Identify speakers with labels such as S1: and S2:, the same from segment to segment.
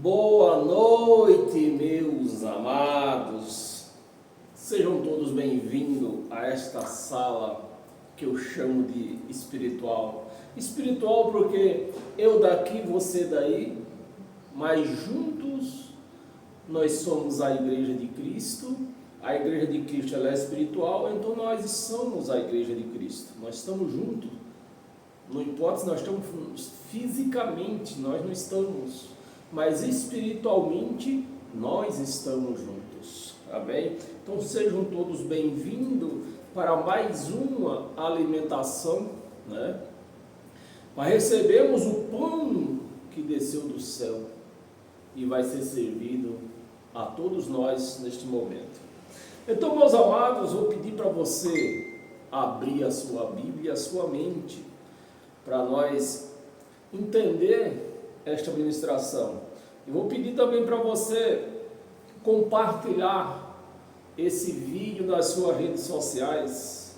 S1: Boa noite, meus amados. Sejam todos bem-vindos a esta sala que eu chamo de espiritual. Espiritual porque eu daqui, você daí, mas juntos nós somos a Igreja de Cristo. A Igreja de Cristo ela é espiritual, então nós somos a Igreja de Cristo. Nós estamos juntos. Não importa se nós estamos fisicamente, nós não estamos, mas espiritualmente nós estamos juntos. Amém? Então sejam todos bem-vindos para mais uma alimentação, né? Para recebermos o pão que desceu do céu e vai ser servido a todos nós neste momento. Então, meus amados, vou pedir para você abrir a sua Bíblia, a sua mente, para nós entender esta ministração. E vou pedir também para você compartilhar esse vídeo nas suas redes sociais,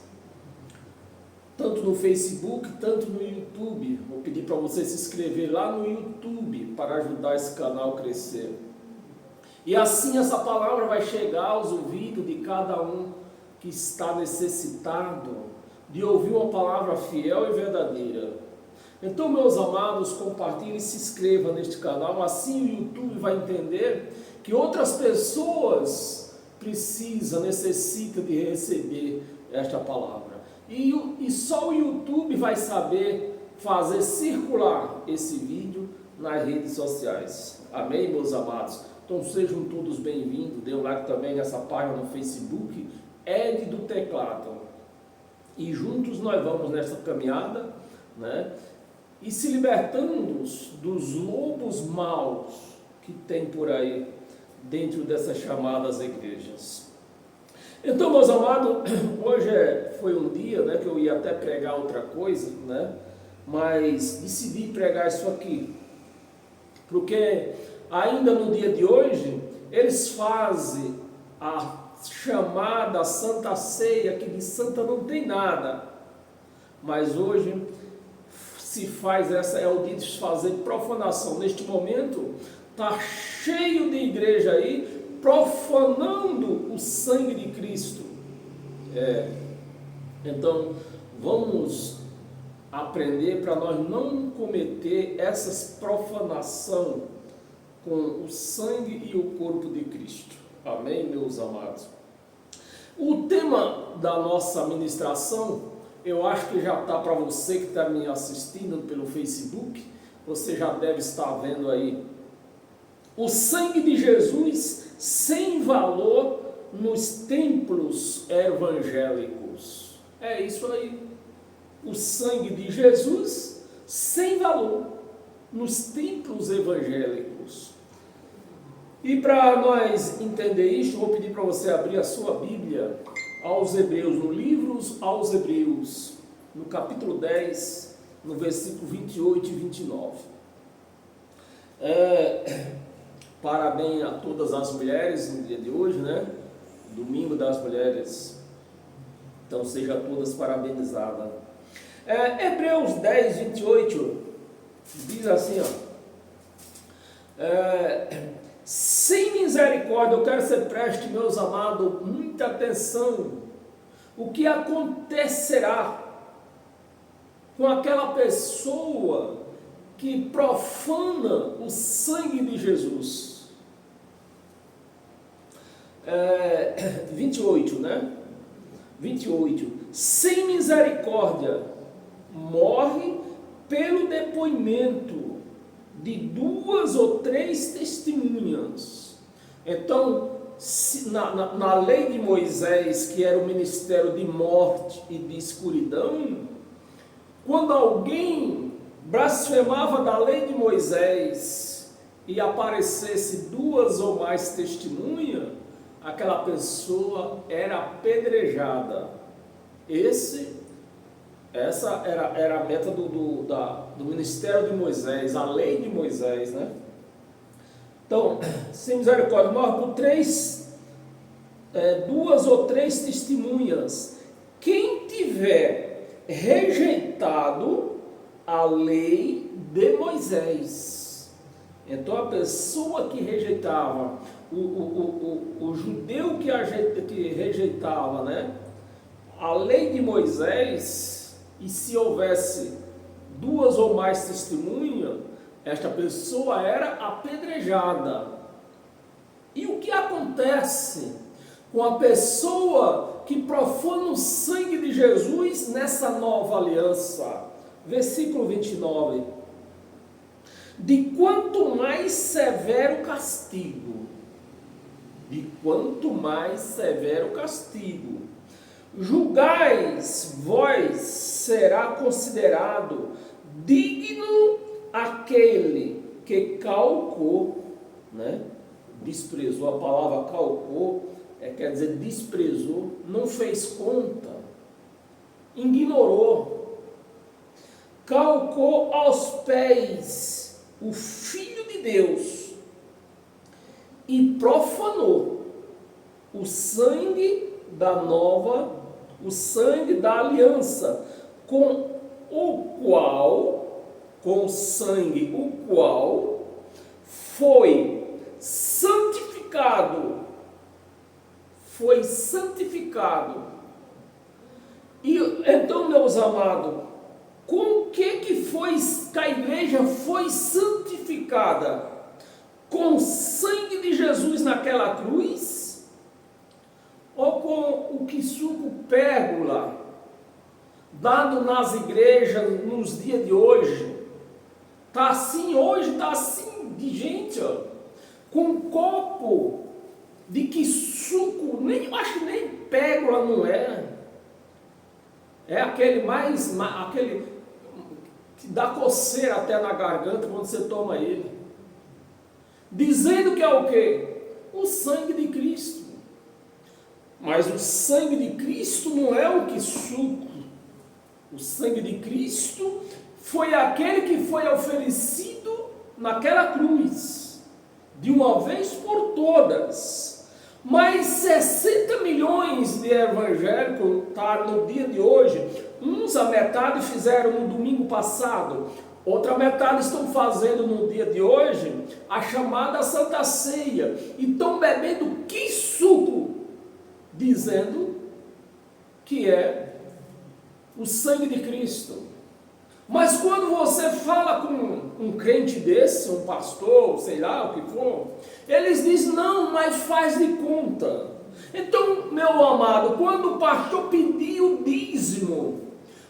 S1: tanto no Facebook, tanto no YouTube. Vou pedir para você se inscrever lá no YouTube para ajudar esse canal a crescer. E assim essa palavra vai chegar aos ouvidos de cada um que está necessitado de ouvir uma palavra fiel e verdadeira. Então, meus amados, compartilhe e se inscreva neste canal, assim o YouTube vai entender que outras pessoas necessitam de receber esta palavra. E só o YouTube vai saber fazer circular esse vídeo nas redes sociais. Amém, meus amados? Então sejam todos bem-vindos. Dê um like também nessa página no Facebook, Ed do Teclado. E juntos nós vamos nessa caminhada, né? E se libertando dos lobos maus que tem por aí dentro dessas chamadas igrejas. Então, meus amados, hoje foi um dia, né, que eu ia até pregar outra coisa, né? Mas decidi pregar isso aqui, porque ainda no dia de hoje, eles fazem a chamada Santa Ceia, que de santa não tem nada, mas hoje se faz é o dia de fazer profanação. Neste momento, está cheio de igreja aí, profanando o sangue de Cristo. Então, vamos aprender para nós não cometer essas profanação com o sangue e o corpo de Cristo. Amém, meus amados? O tema da nossa ministração, eu acho que já está para você que está me assistindo pelo Facebook, você já deve estar vendo aí. O sangue de Jesus sem valor nos templos evangélicos. É isso aí. O sangue de Jesus sem valor nos templos evangélicos. E para nós entender isso, vou pedir para você abrir a sua Bíblia aos Hebreus, no livro aos Hebreus, no capítulo 10, no versículo 28 e 29. Parabéns a todas as mulheres no dia de hoje, né? Domingo das Mulheres. Então sejam todas parabenizadas. Hebreus 10, 28 diz assim, sem misericórdia, eu quero que você preste, meus amados, muita atenção. O que acontecerá com aquela pessoa que profana o sangue de Jesus? 28, né? 28. Sem misericórdia, morre pelo depoimento de 2 ou 3 testemunhas. Então, na lei de Moisés, que era o ministério de morte e de escuridão, quando alguém blasfemava da lei de Moisés e aparecesse 2 ou mais testemunhas, aquela pessoa era apedrejada. Essa era a meta do ministério de Moisés, a lei de Moisés, né? Então, sem misericórdia, morre por 2 ou 3 testemunhas. Quem tiver rejeitado a lei de Moisés Então a pessoa que rejeitava, o judeu que rejeitava, né, a lei de Moisés, e se houvesse duas ou mais testemunhas, esta pessoa era apedrejada. E o que acontece com a pessoa que profana o sangue de Jesus nessa nova aliança? Versículo 29. De quanto mais severo castigo, julgais vós, será considerado digno aquele que calcou, né? Desprezou, a palavra calcou, quer dizer, desprezou, não fez conta, ignorou, calcou aos pés o Filho de Deus e profanou o sangue da o sangue da aliança, com sangue o qual foi santificado. E então, meus amados, com que a igreja foi santificada? Com o sangue de Jesus naquela cruz? Ou com o que suco pérgola dado nas igrejas nos dias de hoje? Está assim hoje, está assim de gente, ó, com um copo de que suco, acho que nem pérgola não é. É aquele aquele que dá coceira até na garganta quando você toma ele. Dizendo que é o quê? O sangue de Cristo. Mas o sangue de Cristo não é o que suco. O sangue de Cristo foi aquele que foi oferecido naquela cruz, de uma vez por todas. Mas 60 milhões de evangélicos tá, no dia de hoje, uns a metade fizeram no domingo passado, outra metade estão fazendo no dia de hoje a chamada Santa Ceia, e estão bebendo que suco, dizendo que é o sangue de Cristo. Mas quando você fala com um crente desse, um pastor, sei lá o que for, eles dizem, não, mas faz de conta. Então, meu amado, quando o pastor pedir o dízimo,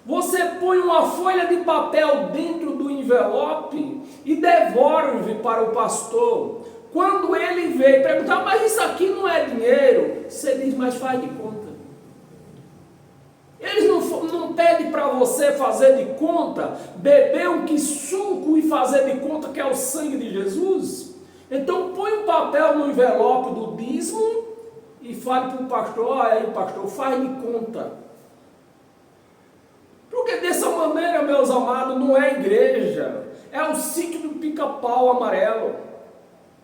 S1: você põe uma folha de papel dentro do envelope e devolve para o pastor. Quando ele veio perguntar, mas isso aqui não é dinheiro, você diz, mas faz de conta. Eles não pedem para você fazer de conta, beber um que suco e fazer de conta que é o sangue de Jesus. Então põe um papel no envelope do dízimo e fale para o pastor, olha aí pastor, faz de conta. Porque dessa maneira, meus amados, não é igreja, é o sítio do pica-pau amarelo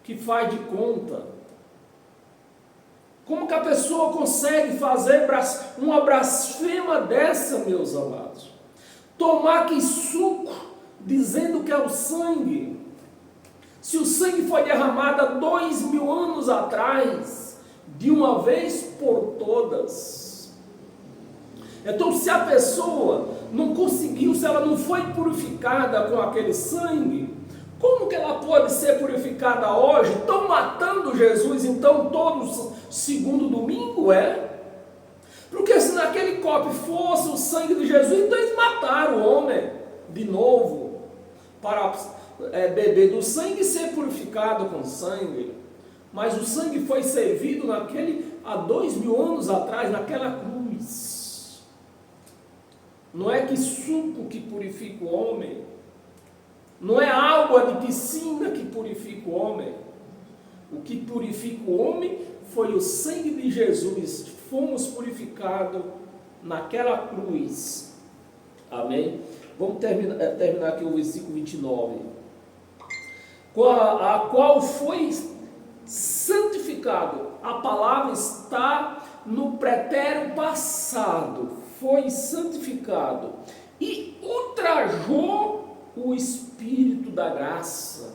S1: que faz de conta. Como que a pessoa consegue fazer uma blasfema dessa, meus amados? Tomar que suco, dizendo que é o sangue. Se o sangue foi derramado há 2000 anos atrás, de uma vez por todas. Então, se a pessoa não conseguiu, se ela não foi purificada com aquele sangue, como que ela pode ser purificada hoje? Estão matando Jesus, então, todo segundo domingo, Porque se naquele copo fosse o sangue de Jesus, então eles mataram o homem de novo, para beber do sangue e ser purificado com sangue. Mas o sangue foi servido há 2000 anos atrás, naquela cruz. Não é que suco que purifica o homem, não é água de piscina que purifica o homem. O que purifica o homem foi o sangue de Jesus. Fomos purificados naquela cruz. Amém? Vamos terminar aqui o versículo 29. A qual foi santificado. A palavra está no pretérito passado. Foi santificado. E ultrajou o Espírito da graça.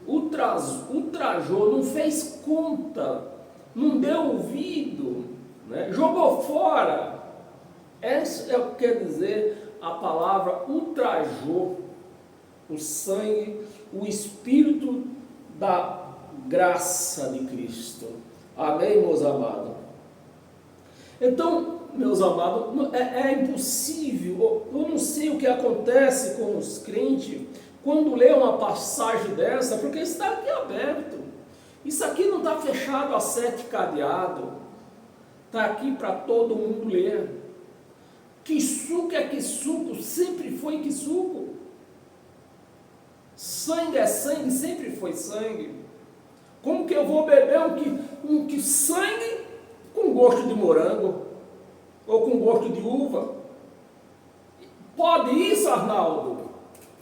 S1: ultrajou, não fez conta, não deu ouvido, né? Jogou fora. Essa é o que quer dizer a palavra ultrajou o sangue, o Espírito da graça de Cristo. Amém, meus amados? Então, meus amados, é impossível, eu não sei o que acontece com os crentes quando lê uma passagem dessa, porque está aqui aberto. Isso aqui não está fechado a 7 cadeados. Está aqui para todo mundo ler. Que suco é que suco, sempre foi que suco. Sangue é sangue, sempre foi sangue. Como que eu vou beber um que sangue com gosto de morango? Ou com gosto de uva? Pode isso, Arnaldo?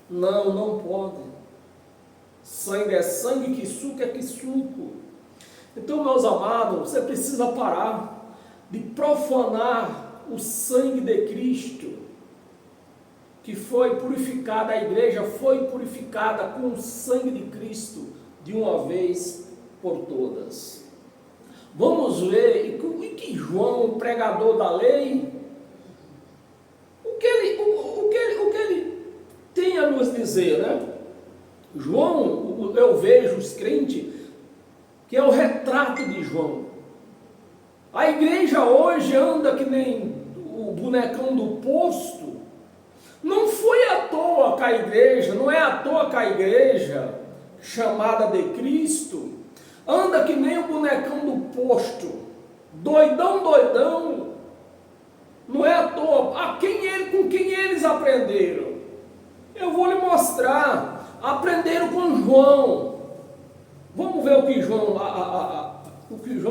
S1: Não, não pode. Sangue é sangue, que suco é que suco. Então, meus amados, você precisa parar de profanar o sangue de Cristo, que foi purificada, a igreja foi purificada com o sangue de Cristo, de uma vez por todas. Vamos ver o que João, o pregador da lei, o que ele tem a nos dizer, né? João, eu vejo os crentes, que é o retrato de João. A igreja hoje anda que nem o bonecão do posto. Não foi à toa que a igreja, não é à toa que a igreja, chamada de Cristo, anda que nem o bonecão do posto, doidão, doidão. Não é à toa. Com quem eles aprenderam? Eu vou lhe mostrar. Aprenderam com João. Vamos ver o que João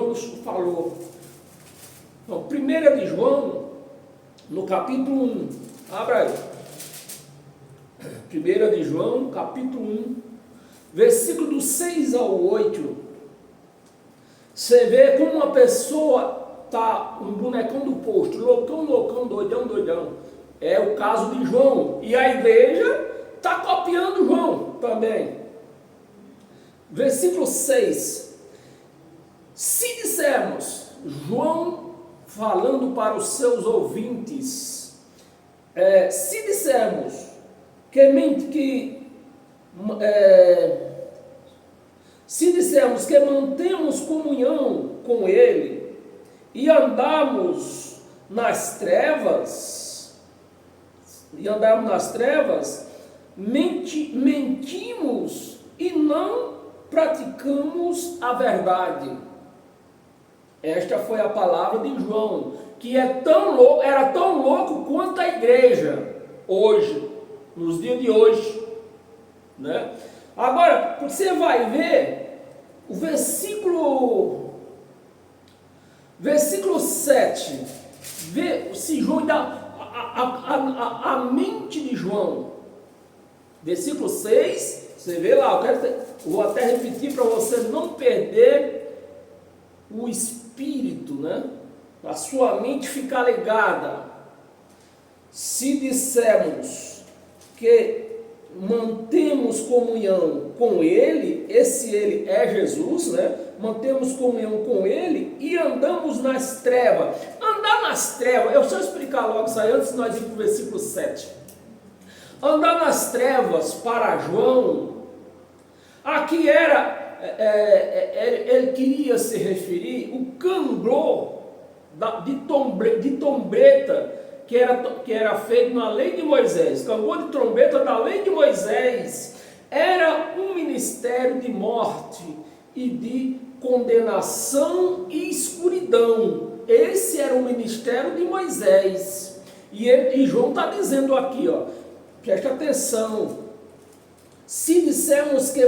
S1: nos falou. Então, 1 de João, no capítulo 1. Abra aí. 1 de João, capítulo 1, versículo do 6 ao 8. Você vê como uma pessoa está, um bonecão do posto, loucão, doidão. É o caso de João. E a igreja está copiando João também. Versículo 6. Se dissermos, João falando para os seus ouvintes, se dissermos se dissermos que mantemos comunhão com Ele e andamos nas trevas, mentimos e não praticamos a verdade. Esta foi a palavra de João, que era tão louco quanto a igreja hoje, nos dias de hoje, né? Agora, você vai ver o versículo 7, vê se João dá a mente de João. Versículo 6, você vê lá, vou até repetir para você não perder o espírito, né? A sua mente ficar ligada. Se dissermos que mantemos comunhão com Ele, esse Ele é Jesus, né? Mantemos comunhão com Ele e andamos nas trevas. Andar nas trevas, eu só explicar logo isso aí antes de nós ir para o versículo 7. Andar nas trevas para João, aqui ele queria se referir o candomblé de trombeta que era feito na lei de Moisés. Candomblé de trombeta da lei de Moisés era um ministério de morte e de condenação e escuridão. Esse era o ministério de Moisés. E João está dizendo aqui, ó, preste atenção. Se dissermos que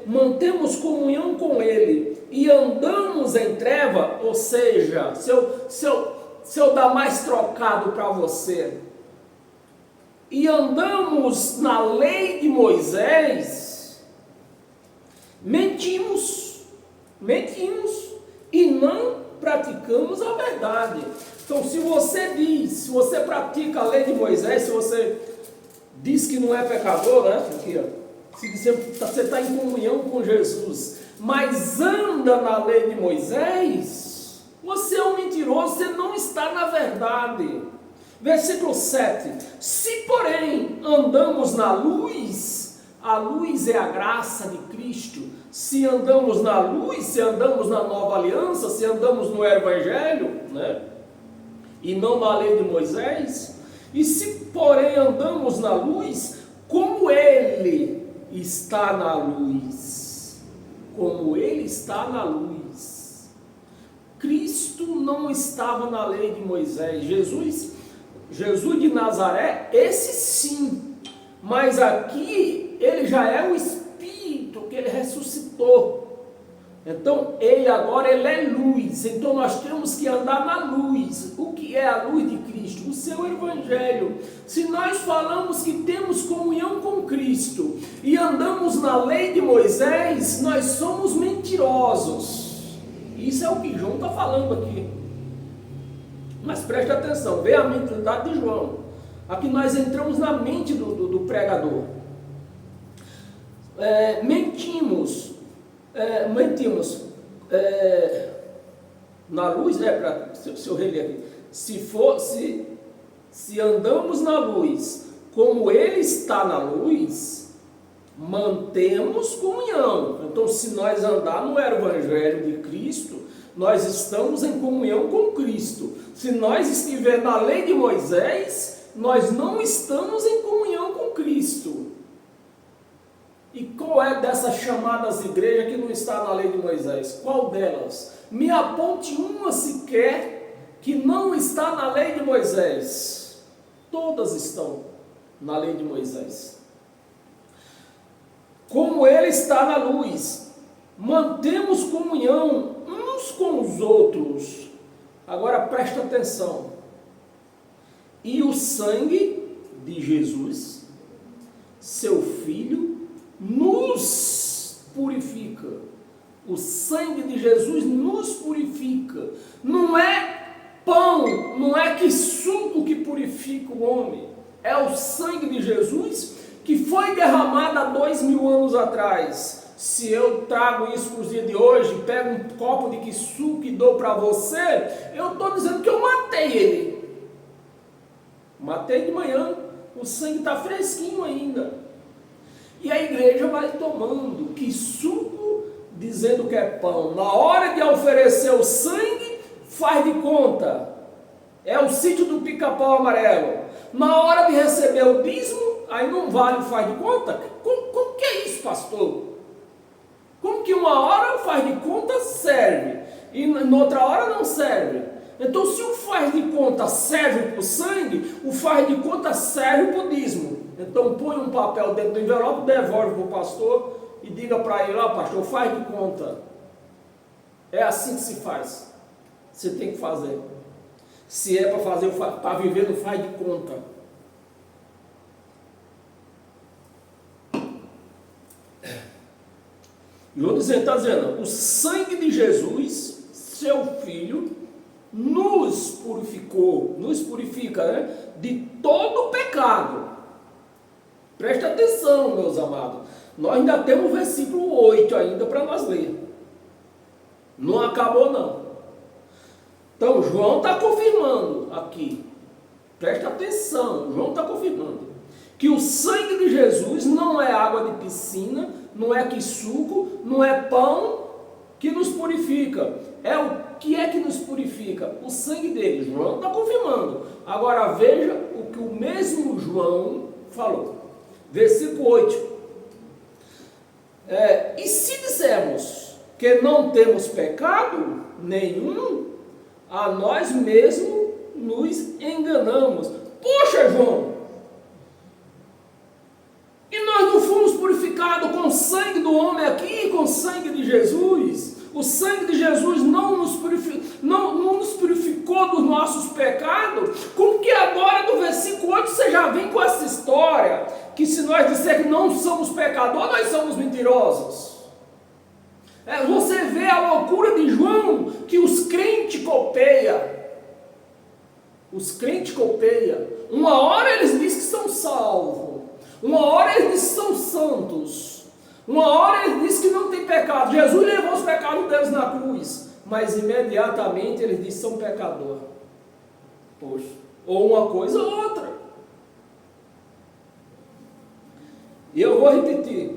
S1: mantemos comunhão com Ele e andamos em treva, ou seja, se eu dar mais trocado para você, e andamos na lei de Moisés, mentimos e não praticamos a verdade. Então, se você pratica a lei de Moisés, se você diz que não é pecador, né? Aqui, ó. Se você está em comunhão com Jesus, mas anda na lei de Moisés, você é um mentiroso, você não está na verdade. Versículo 7. Se, porém, andamos na luz, a luz é a graça de Cristo. Se andamos na luz, se andamos na nova aliança, se andamos no Evangelho, né? E não na lei de Moisés. E se, porém, andamos na luz, como Ele está na luz, como Ele está na luz. Cristo não estava na lei de Moisés. Jesus de Nazaré, esse sim, mas aqui ele já é o Espírito que ele ressuscitou. Então ele agora é luz. Então nós temos que andar na luz. O que é a luz de Cristo? O seu Evangelho. Se nós falamos que temos comunhão com Cristo e andamos na lei de Moisés, nós somos mentirosos. Isso é o que João está falando aqui. Mas preste atenção, veja a mentalidade de João. Aqui nós entramos na mente do pregador. Mentimos na luz, se eu reler aqui, se andamos na luz, como Ele está na luz, mantemos comunhão. Então, se nós andarmos no Evangelho de Cristo, nós estamos em comunhão com Cristo. Se nós estivermos na lei de Moisés, nós não estamos em comunhão com Cristo. E qual é dessas chamadas igrejas que não está na lei de Moisés? Qual delas? Me aponte uma sequer que não está na lei de Moisés. Todas estão na lei de Moisés. Como Ele está na luz, mantemos comunhão uns com os outros. Agora presta atenção. E o sangue de Jesus, seu Filho, nos purifica. O sangue de Jesus nos purifica. Não é pão, não é que suco que purifica o homem. É o sangue de Jesus que foi derramado há 2000 anos atrás. Se eu trago isso para os dias de hoje, pego um copo de suco e dou para você, eu estou dizendo que eu matei ele. Matei de manhã, o sangue está fresquinho ainda. E a igreja vai tomando que suco, dizendo que é pão. Na hora de oferecer o sangue, faz de conta. É o sítio do pica-pau amarelo. Na hora de receber o dízimo, aí não vale, faz de conta. Como que é isso, pastor? Como que uma hora faz de conta serve e noutra hora não serve? Então, se o faz de conta serve para o sangue, o faz de conta serve para o dízimo. Então, põe um papel dentro do envelope, devolve para o pastor e diga para ele: ó, pastor, faz de conta. É assim que se faz. Você tem que fazer. Se é para fazer, para viver, não faz de conta. João está dizendo: o sangue de Jesus, seu Filho, nos purifica, né, de todo pecado. Preste atenção, meus amados. Nós ainda temos o versículo 8 ainda para nós ler. Não acabou não. Então João está confirmando aqui. Preste atenção, João está confirmando que o sangue de Jesus não é água de piscina, não é que suco, não é pão que nos purifica. É o que é que nos purifica? O sangue dele. João está confirmando. Agora veja o que o mesmo João falou. Versículo 8. E se dissermos que não temos pecado nenhum, a nós mesmos nos enganamos. Poxa, João! E nós não fomos purificados com o sangue do homem aqui, com o sangue de Jesus? O sangue de Jesus não nos purificou dos nossos pecados? Como que agora no versículo 8 você já vem com essa história? Que se nós dissermos que não somos pecadores, nós somos mentirosos. Você vê a loucura de João, que os crentes copeiam. Os crentes copeiam. Uma hora eles dizem que são salvos. Uma hora eles dizem que são santos. Uma hora eles dizem que não tem pecado. Jesus levou os pecados deles na cruz. Mas imediatamente eles dizem que são pecadores. Poxa, ou uma coisa ou outra. E eu vou repetir.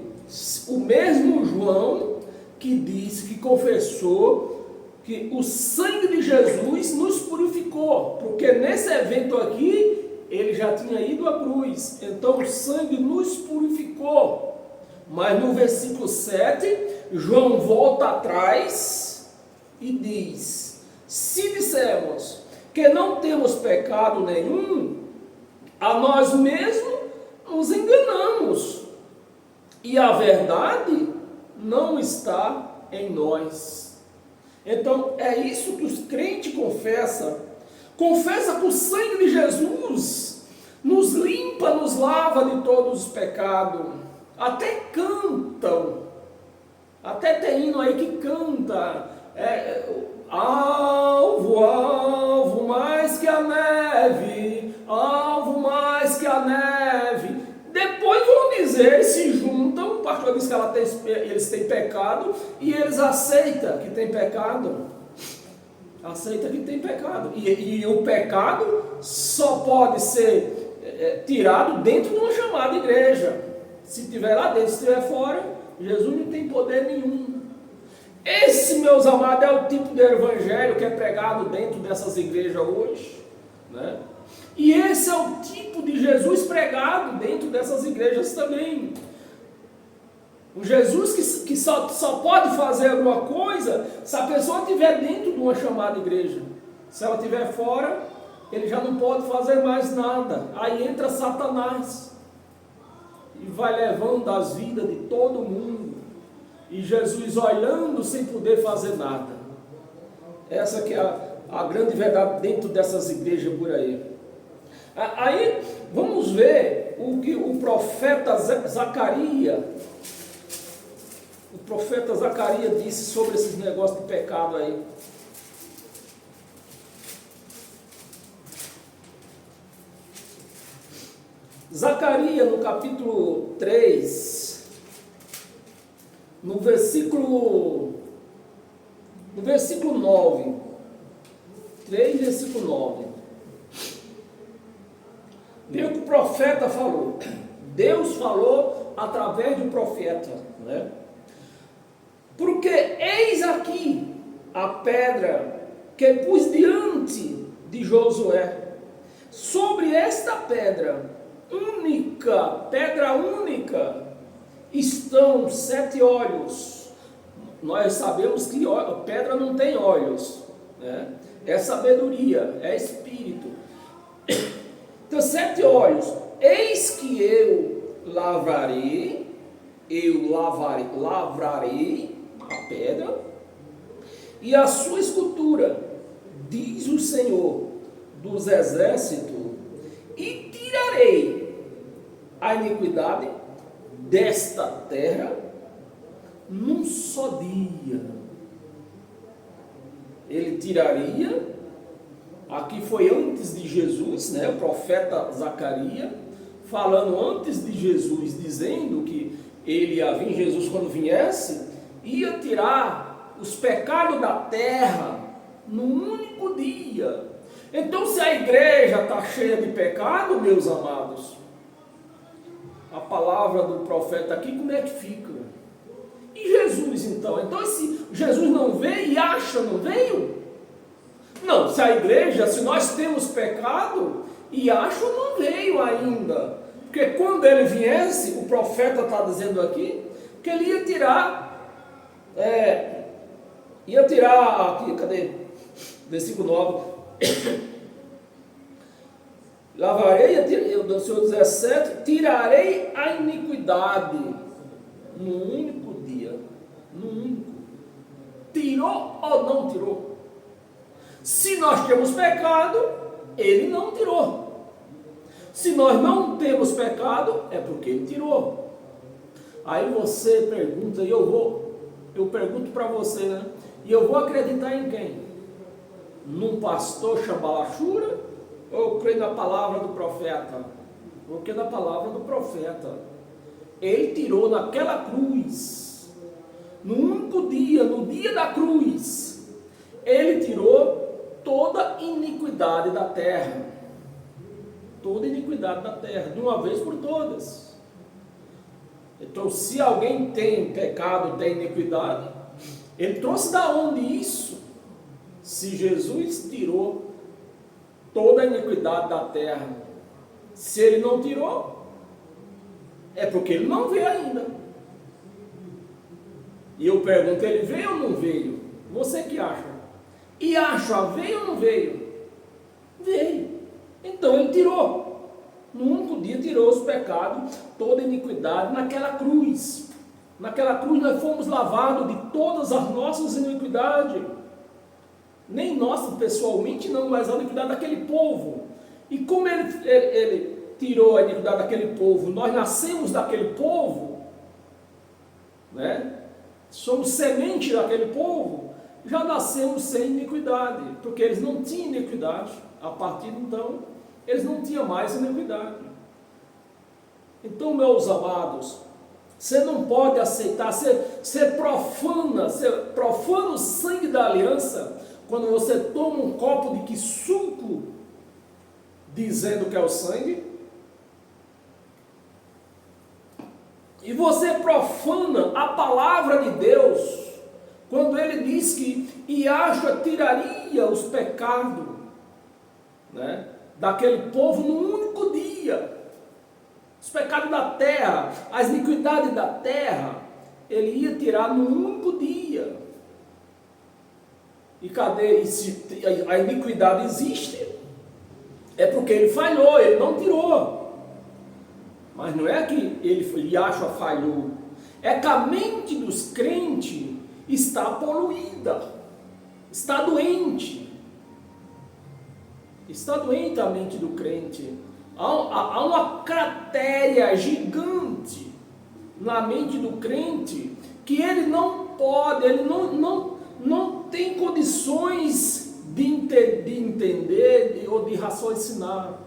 S1: O mesmo João que disse, que confessou que o sangue de Jesus nos purificou. Porque nesse evento aqui, ele já tinha ido à cruz. Então o sangue nos purificou. Mas no versículo 7, João volta atrás e diz: se dissermos que não temos pecado nenhum, a nós mesmos nos enganamos, e a verdade não está em nós. Então é isso que os crentes confessam. Confessa que o sangue de Jesus nos limpa, nos lava de todos os pecados. Até cantam, até tem hino aí que canta, alvo, alvo mais que a neve, alvo mais que a neve. Depois vão dizer, se juntam, o pastor diz que eles têm pecado, e eles aceitam que tem pecado. Aceita que tem pecado. E o pecado só pode ser tirado dentro de uma chamada igreja. Se estiver lá dentro, se estiver fora, Jesus não tem poder nenhum. Esse, meus amados, é o tipo de evangelho que é pregado dentro dessas igrejas hoje, né? E esse é o tipo de Jesus pregado dentro dessas igrejas também. Um Jesus que só pode fazer alguma coisa se a pessoa estiver dentro de uma chamada igreja. Se ela estiver fora, ele já não pode fazer mais nada. Aí entra Satanás e vai levando as vidas de todo mundo, e Jesus olhando sem poder fazer nada. Essa que é a grande verdade dentro dessas igrejas por aí. Aí vamos ver o que o profeta Zacarias disse sobre esses negócios de pecado aí. Zacarias, no capítulo 3, no versículo 9, 3, versículo 9, vê o que o profeta falou. Deus falou através do profeta, né? Porque eis aqui a pedra que pus diante de Josué. Sobre esta pedra única, estão 7 olhos. Nós sabemos que pedra não tem olhos, né? É sabedoria, é espírito. Então, 7 olhos. Eis que eu lavrarei a pedra e a sua escultura, diz o Senhor dos exércitos, e tirarei a iniquidade desta terra num só dia. Ele tiraria, aqui foi antes de Jesus, né? O profeta Zacarias, falando antes de Jesus, dizendo que ele ia vir, Jesus quando viesse, ia tirar os pecados da terra num único dia. Então, se a igreja está cheia de pecado, meus amados, a palavra do profeta aqui, como é que fica? E Jesus, então? Então, se Jesus não veio e acha não veio? Não, se a igreja, se nós temos pecado e acha não veio ainda. Porque quando ele viesse, o profeta está dizendo aqui, que ele ia tirar, aqui, cadê? Versículo 9. Lavarei, do Senhor 17, tirarei a iniquidade num único dia. Num único. Tirou ou não tirou? Se nós temos pecado, ele não tirou. Se nós não temos pecado, é porque ele tirou. Aí você pergunta, e eu pergunto para você, né? E eu vou acreditar em quem? Num pastor chambalachura, ou eu creio na palavra do profeta? porque na palavra do profeta, ele tirou naquela cruz, no único dia, no dia da cruz, ele tirou toda iniquidade da terra. Toda iniquidade da terra, de uma vez por todas. Então, se alguém tem pecado, tem iniquidade, ele trouxe da onde isso? Se Jesus tirou toda a iniquidade da terra, se ele não tirou, é porque ele não veio ainda. E eu pergunto, ele veio ou não veio? Você que acha? E acha, veio ou não veio? Veio. Então ele tirou. No único dia tirou os pecados, toda a iniquidade naquela cruz. Naquela cruz nós fomos lavados de todas as nossas iniquidades. Nem nossa pessoalmente não, mas a iniquidade daquele povo. E como ele tirou a iniquidade daquele povo, nós nascemos daquele povo, né? Somos semente daquele povo, já nascemos sem iniquidade, porque eles não tinham iniquidade. A partir de então, eles não tinham mais iniquidade. Então, meus amados, você não pode aceitar, você profana o sangue da aliança, quando você toma um copo de que suco, dizendo que é o sangue, e você profana a palavra de Deus, quando ele diz que Yahshua tiraria os pecados, né, daquele povo num único dia, os pecados da terra, as iniquidades da terra, ele ia tirar num único dia. E cadê? E se a iniquidade existe, é porque ele falhou, ele não tirou. Mas não é que Yahshua falhou, é que a mente dos crentes está poluída, está doente. Está doente a mente do crente. Há uma cratera gigante na mente do crente que ele não pode, ele não tem condições de entender ou de raciocinar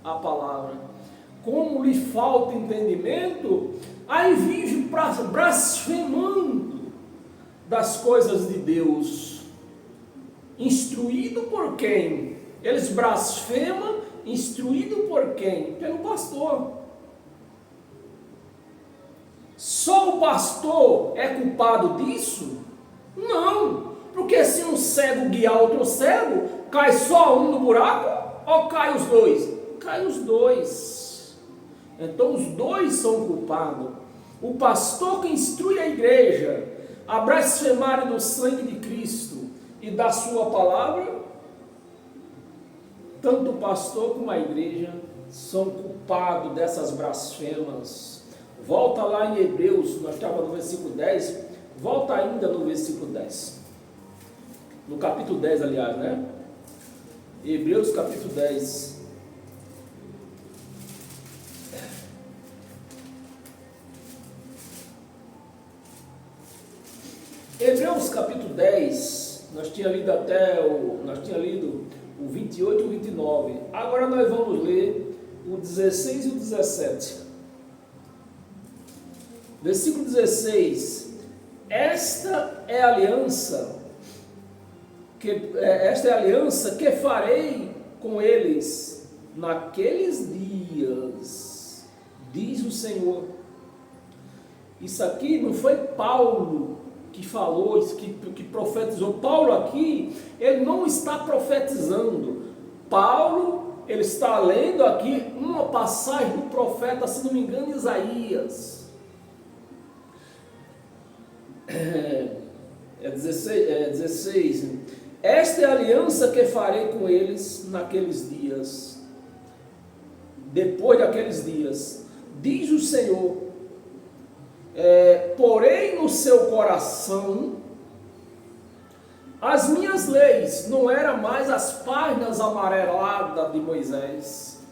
S1: a palavra. Como lhe falta entendimento, aí vive blasfemando das coisas de Deus. Instruído por quem? Eles blasfemam, instruído por quem? Pelo pastor. Só o pastor é culpado disso? Não, porque se um cego guiar outro cego, cai só um no buraco ou cai os dois? Cai os dois. Então os dois são culpados. O pastor que instrui a igreja a blasfemar do sangue de Cristo e da sua palavra, tanto o pastor como a igreja são culpados dessas blasfemas. Volta lá em Hebreus, nós estávamos no versículo 10, volta ainda no versículo 10. No capítulo 10, aliás, né? Hebreus capítulo 10. Hebreus capítulo 10, nós tínhamos lido o 28 e o 29. Agora nós vamos ler o 16 e o 17. Versículo 16. Esta é a aliança que farei com eles naqueles dias, diz o Senhor. Isso aqui não foi Paulo que falou, que profetizou. Paulo aqui, ele não está profetizando. Paulo, ele está lendo aqui uma passagem do profeta, se não me engano, Isaías. 16. Esta é a aliança que farei com eles naqueles dias. Depois daqueles dias, diz o Senhor, porém no seu coração as minhas leis. Não eram mais as páginas amareladas de Moisés,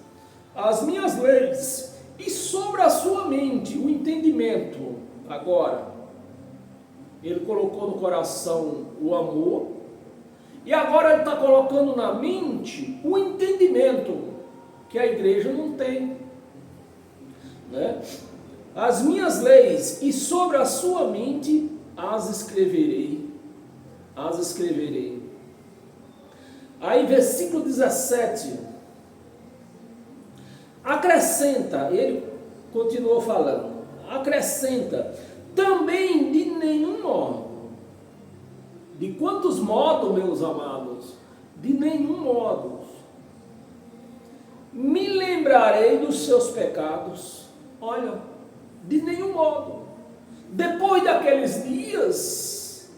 S1: as minhas leis, e sobre a sua mente o entendimento. Agora ele colocou no coração o amor, e agora ele está colocando na mente o entendimento, que a igreja não tem. né? As minhas leis, e sobre a sua mente as escreverei. As escreverei. Aí, versículo 17. Acrescenta, ele continuou falando, acrescenta, também de nenhum modo. De quantos modos, meus amados? De nenhum modo. Me lembrarei dos seus pecados. Olha, de nenhum modo. Depois daqueles dias,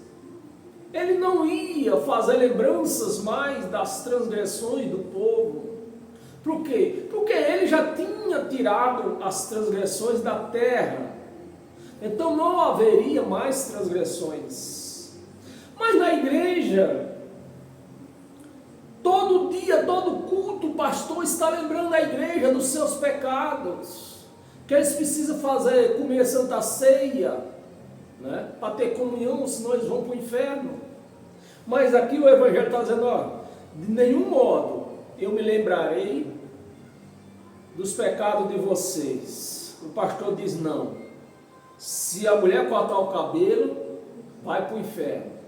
S1: ele não ia fazer lembranças mais das transgressões do povo. Por quê? Porque ele já tinha tirado as transgressões da terra. Então não haveria mais transgressões. Mas na igreja, todo dia, todo culto, o pastor está lembrando a igreja dos seus pecados. Que eles precisam comer Santa Ceia, né? Para ter comunhão, senão eles vão para o inferno. Mas aqui o Evangelho está dizendo, ó, de nenhum modo eu me lembrarei dos pecados de vocês. O pastor diz, não. Se a mulher cortar o cabelo, vai para o inferno.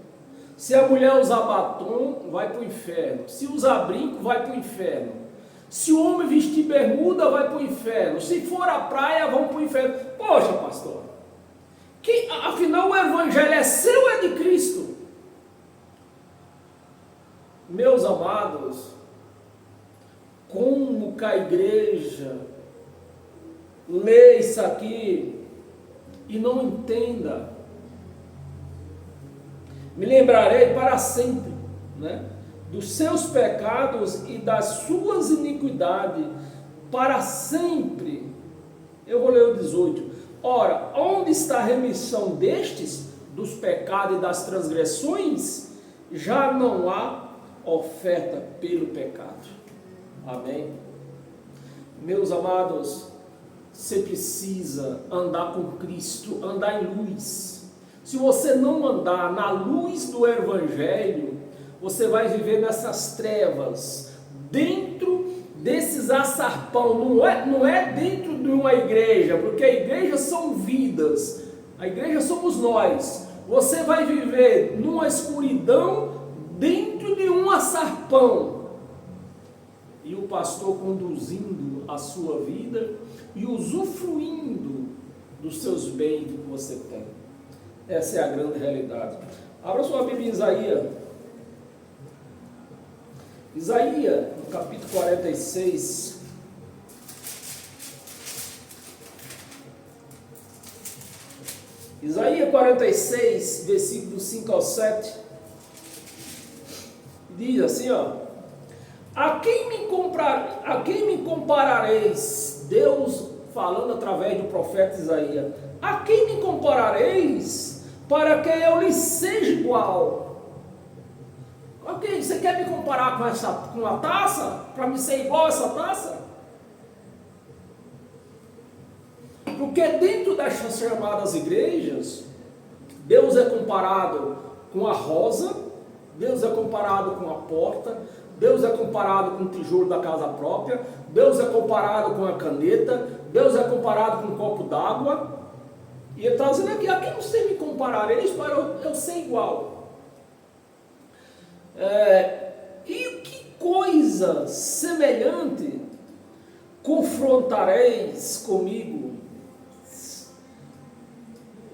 S1: Se a mulher usar batom, vai para o inferno. Se usar brinco, vai para o inferno. Se o homem vestir bermuda, vai para o inferno. Se for à praia, vão para o inferno. Poxa, pastor, afinal o Evangelho é seu ou é de Cristo? Meus amados, como que a igreja lê isso aqui e não entenda? Me lembrarei para sempre, né, dos seus pecados e das suas iniquidades, para sempre. Eu vou ler o 18. Ora, onde está a remissão destes, dos pecados e das transgressões? Já não há oferta pelo pecado. Amém? Meus amados, você precisa andar com Cristo, andar em luz. Se você não andar na luz do Evangelho, você vai viver nessas trevas, dentro desses açarpão. Não é dentro de uma igreja, porque a igreja são vidas, a igreja somos nós. Você vai viver numa escuridão dentro de um açarpão, e o pastor conduzindo a sua vida e usufruindo dos seus bens que você tem. Essa é a grande realidade. Abra sua Bíblia em Isaías. Isaías, no capítulo 46. Isaías 46, versículos 5 ao 7. Diz assim, ó: a quem me comparareis? Deus falando através do profeta Isaías. A quem me comparareis para que eu lhe seja igual? Ok, você quer me comparar com a taça? Para me ser igual a essa taça? Porque dentro dessas chamadas igrejas, Deus é comparado com a rosa, Deus é comparado com a porta, Deus é comparado com o tijolo da casa própria, Deus é comparado com a caneta, Deus é comparado com um copo d'água. E ele está dizendo aqui, a quem você me comparareis para eu ser igual? E que coisa semelhante confrontareis comigo?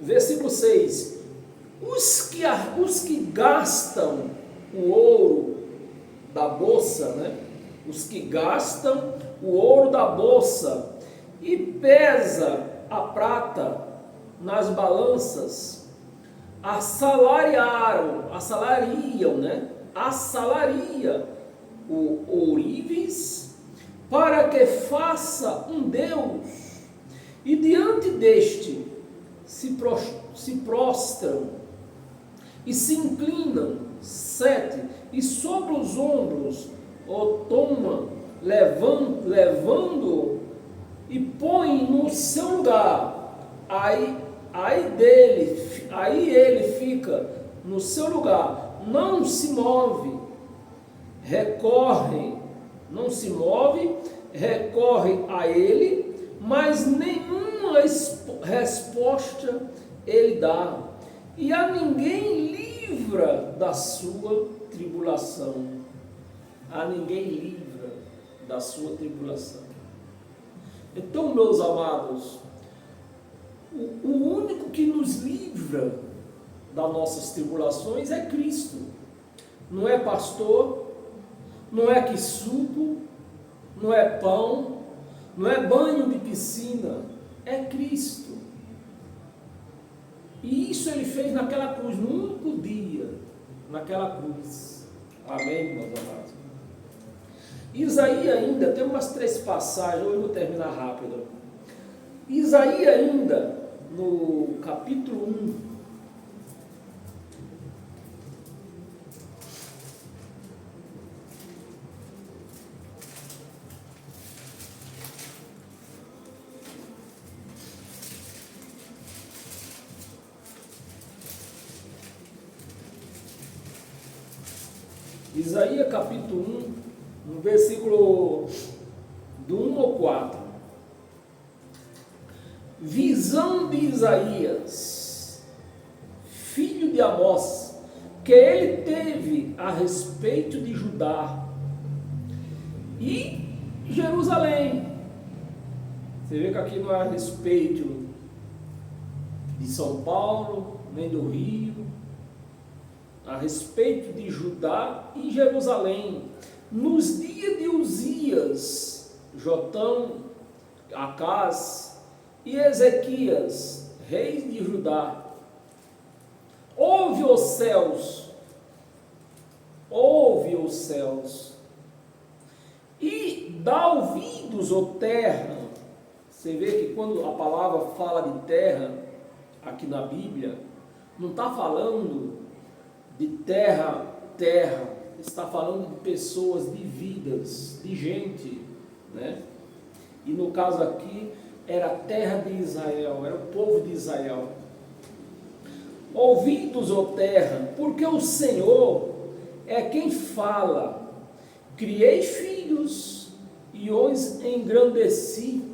S1: Versículo 6. Os que gastam o ouro da bolsa, né? Os que gastam o ouro da bolsa e pesa a prata nas balanças, assalariam o ourives, para que faça um Deus, e diante deste se prostram e se inclinam. 7. E sobre os ombros o toma, levando e põe no seu lugar. Aí ele fica no seu lugar, não se move, recorre a ele, mas nenhuma resposta ele dá. E a ninguém livra da sua tribulação. A ninguém livra da sua tribulação. Então, meus amados, o único que nos livra das nossas tribulações é Cristo. Não é pastor, não é suco, não é pão, não é banho de piscina, é Cristo. E isso ele fez naquela cruz, no único dia, naquela cruz. Amém, meus amados? Isaías ainda, tem umas 3 passagens, hoje eu vou terminar rápido. Isaías ainda, no capítulo 1, Isaías capítulo 1, no versículo do 1 ao 4. Visão de Isaías, filho de Amós, que ele teve a respeito de Judá e Jerusalém. Você vê que aqui não é a respeito de São Paulo, nem do Rio, a respeito de Judá e Jerusalém, nos dias de Uzias, Jotão, Acás e Ezequias, reis de Judá. Ouve os céus, e dá ouvidos, ó terra. Você vê que quando a palavra fala de terra, aqui na Bíblia, não está falando de terra, está falando de pessoas, de vidas, de gente, né? E no caso aqui, era a terra de Israel, era o povo de Israel. Ouvidos, ó terra, porque o Senhor é quem fala. Criei filhos e os engrandeci,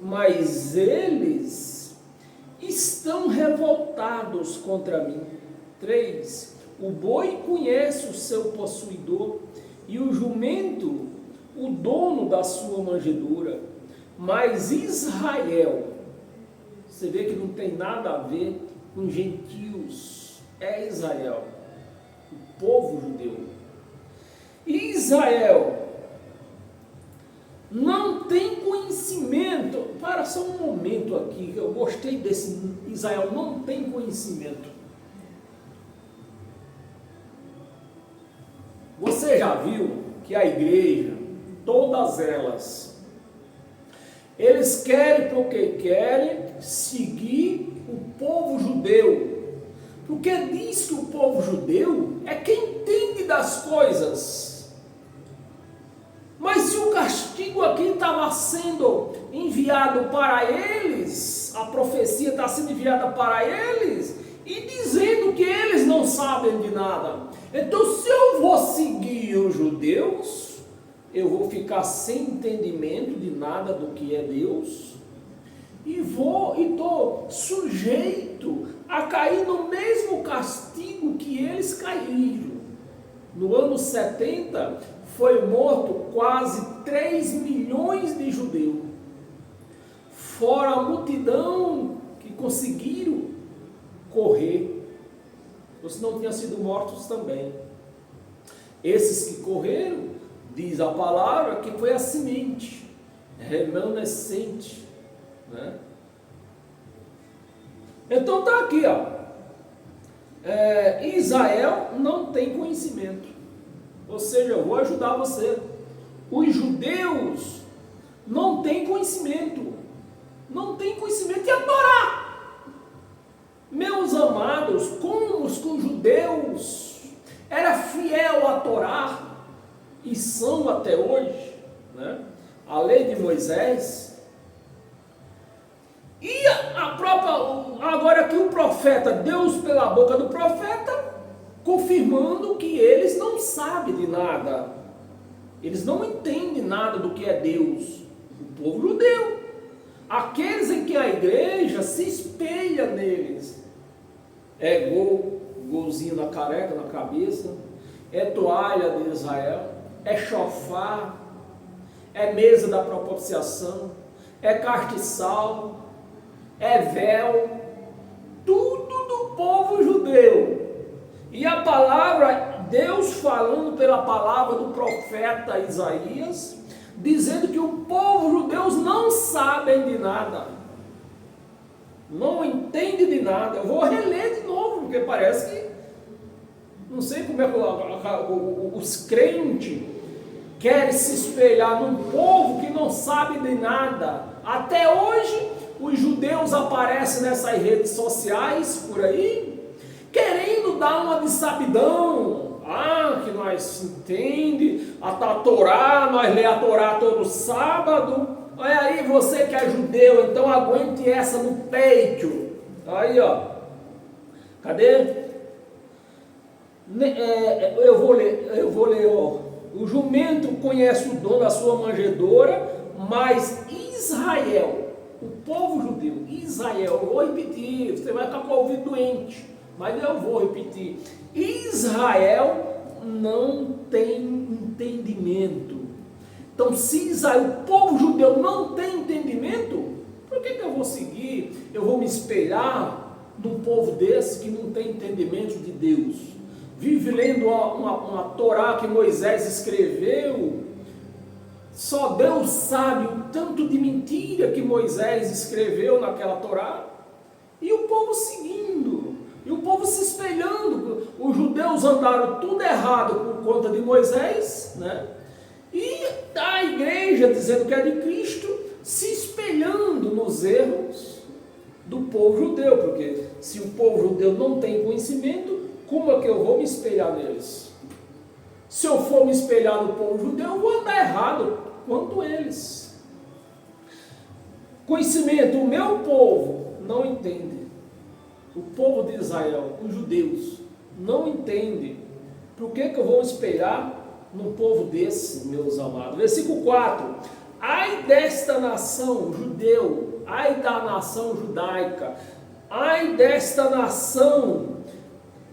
S1: mas eles estão revoltados contra mim. 3. O boi conhece o seu possuidor, e o jumento o dono da sua manjedoura. Mas Israel, você vê que não tem nada a ver com gentios, é Israel, o povo judeu. Israel não tem conhecimento. Para só um momento aqui, eu gostei desse. Israel não tem conhecimento. Você já viu que a igreja, todas elas, eles querem porque querem seguir o povo judeu, porque diz que o povo judeu é quem entende das coisas. Mas se o castigo aqui estava sendo enviado para eles, a profecia está sendo enviada para eles, e dizendo que eles não sabem de nada. Então, se eu vou seguir os judeus, eu vou ficar sem entendimento de nada do que é Deus, e estou sujeito a cair no mesmo castigo que eles caíram. No ano 70, foi morto quase 3 milhões de judeus, fora a multidão que conseguiram correr, ou se não tinham sido mortos também. Esses que correram, diz a palavra, que foi a semente remanescente, né? Então está aqui, ó. Israel não tem conhecimento, ou seja, eu vou ajudar você. Os judeus não têm conhecimento, e a Torá. Meus amados, como os judeus era fiel à Torá, e são até hoje, né? A lei de Moisés, e a própria, agora aqui o profeta, Deus pela boca do profeta, confirmando que eles não sabem de nada, eles não entendem nada do que é Deus, o povo judeu. aqueles em que a igreja se espelha neles. É golzinho na careca, na cabeça, é toalha de Israel, é chofar, é mesa da propiciação, é castiçal, é véu, tudo do povo judeu. E a palavra, Deus falando pela palavra do profeta Isaías, dizendo que o povo judeu não sabem de nada, não entende de nada. Eu vou reler de novo, porque parece que, não sei como é que os crentes querem se espelhar num povo que não sabe de nada. Até hoje, os judeus aparecem nessas redes sociais por aí, querendo dar uma de sabidão. Que nós entende a Torá, nós lê a Torá todo sábado. Olha aí, você que é judeu, então aguente essa no peito. Aí, ó. Cadê? Eu vou ler, ó. O jumento conhece o dono da sua manjedoura, mas Israel, o povo judeu, Israel, eu vou repetir, você vai ficar com o ouvido doente, mas eu vou repetir. Israel não tem entendimento. Então, se Israel, o povo judeu, não tem entendimento, por que eu vou seguir? Eu vou me espelhar num povo desse que não tem entendimento de Deus. Vive lendo uma Torá que Moisés escreveu. Só Deus sabe o tanto de mentira que Moisés escreveu naquela Torá. E o povo seguindo. E o povo se espelhando. Os judeus andaram tudo errado por conta de Moisés, né? E a igreja, dizendo que é de Cristo, se espelhando nos erros do povo judeu. Porque se o povo judeu não tem conhecimento, como é que eu vou me espelhar neles? Se eu for me espelhar no povo judeu, eu vou andar errado quanto eles. Conhecimento, o meu povo não entende. O povo de Israel, os judeus, não entende. Por que eu vou me espelhar num povo desse, meus amados? Versículo 4. Ai desta nação judeu, ai da nação judaica, ai desta nação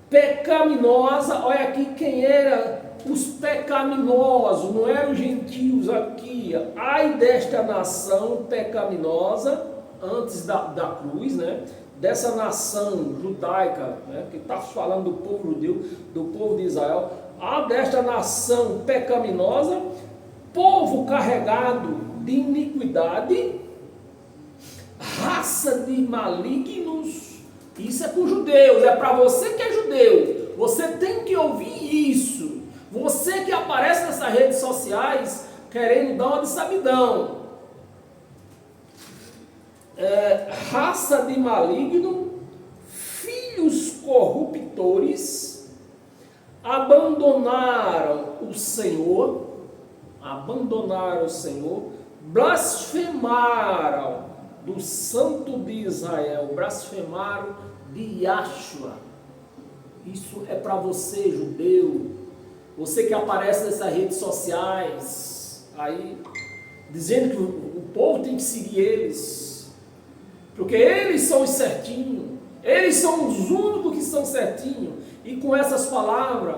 S1: pecaminosa. Olha aqui quem era os pecaminosos, não eram os gentios aqui. Ai desta nação pecaminosa, antes da cruz, né? Dessa nação judaica, né? Que está falando do povo judeu, do povo de Israel. Desta nação pecaminosa, povo carregado de iniquidade, raça de malignos. Isso é para os judeus, é para você que é judeu. Você tem que ouvir isso. Você que aparece nessas redes sociais querendo dar uma de sabidão. Raça de maligno, filhos corruptores, abandonaram o Senhor, blasfemaram do Santo de Israel, blasfemaram de Yahshua. Isso é para você, judeu, você que aparece nessas redes sociais, aí, dizendo que o povo tem que seguir eles, porque eles são os certinhos, eles são os únicos que são certinhos, e com essas palavras,